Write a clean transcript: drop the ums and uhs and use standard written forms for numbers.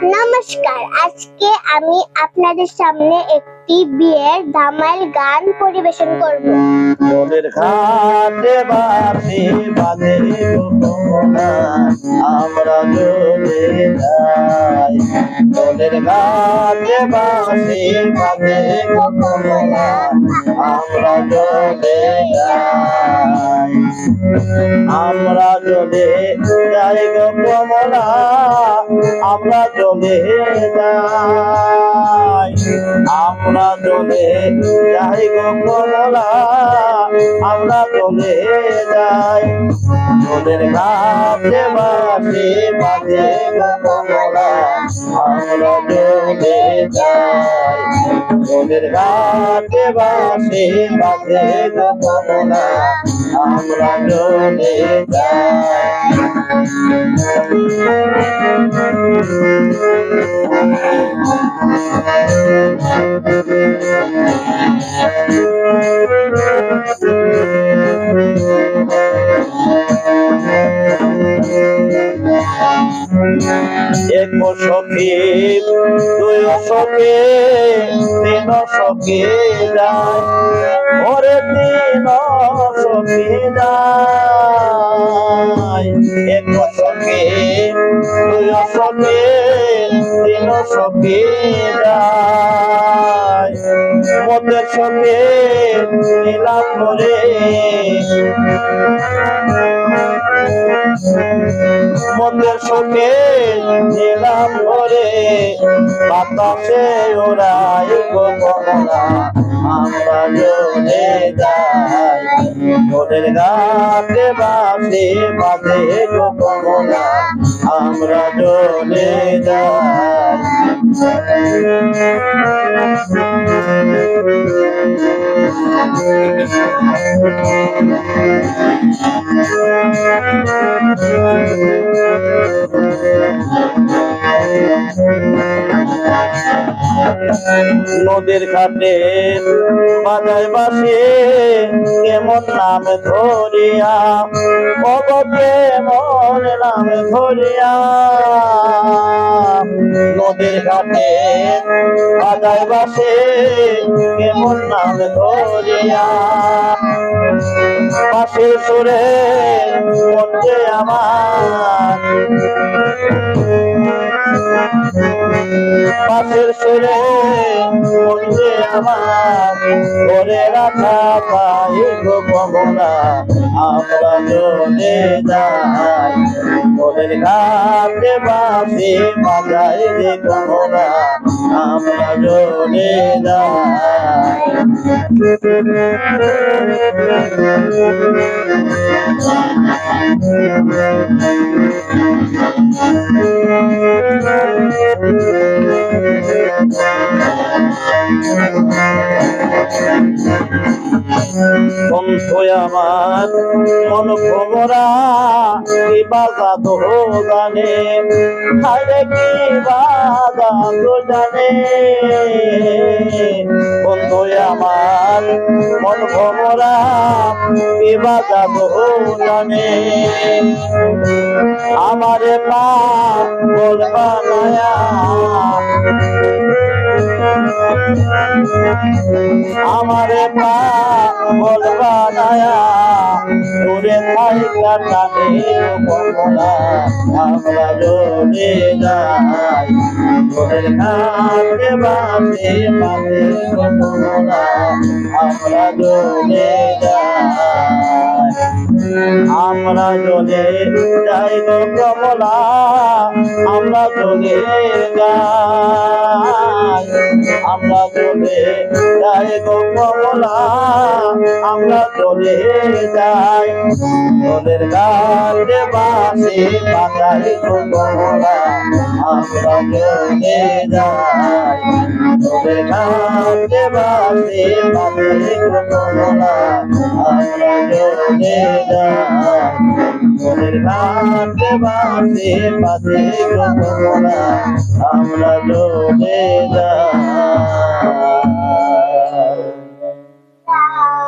নমস্কার, আজকে আমি আপনাদের সামনে একটি বিয়ের ধামাল গান পরিবেশন করব। নদীর ঘাটে বাঁশি বাজে গোপনা, আমরা চলে যাই। নদীর ঘাটে বাঁশি বাজে গোপনা, আমরা চলে যাই। আমরা চলে যাই গো কমলা, আমরা চলে যাই। আমরা চলে যাই গো কমলা, আমরা চলে যাই। নদীর ঘাটে বাঁশি বাজে গো কমলা, আমরা চলে যাই। নদীর ঘাটে বাঁশি বাজে গো কমলা, আমরা চলে যাই। এক সখী দুই সখী তিন সখী যায়, ওরে তিন সখী যায়। এক সখী দুই সখী তিন সখী যায়, মতের সখী নীলাম করে, মন্দের সঙ্গে নিলাম করে বাতাসে ওরাই গো কমলা, আমরা চলে যাই। নদীর ঘাটে বাঁশি বাজে গো কমলা, আমরা চলে যাই। নদীর ঘাটে বাজায় বাসে কেমন নাম ধরিয়া, কব কেমন নাম ধরিয়া। নদীর ঘাটে বাজায় বাসে কেমন নাম ধরিয়া, বাঁশির সুরে মধ্যে আমার, বাঁশির সুরে মধ্যে আমার ধরে রাখা পাই গো কমলা, আমরা চলে যাই। নদীর ঘাটে বাঁশি বাজাই রে কমলা, আমরা চলে যাই। বন্ধু আমার মন ভোমরা কি বাজা তো জানে, হারে কি বাজা তো জানে। বন্ধু আমার মন ভোমরা কি বাজা তো জানে, আমারে পা বলবা নয়া, আমারে পা বলবা নয়া, দূরে থাইকা টানে কমলা, আমরা চলে যাই। নদীর ঘাটে বাঁশি বাজে গো কমলা, আমরা চলে যাই। আমরা চলে যাই গো কমলা, আমরা চলে যাই। আমরা চলে যাই গো কমলা, আমরা চলে যাই। নদীর ঘাটে বাঁশি বাজাই গো কমলা, আমরা চলে যাই। নদীর ঘাটে বাঁশি বাজাই গো কমলা, আমরা চলে যাই। নদীর ঘাটে বাঁশি বাজে গো কমলা, আমরা চলে যাই।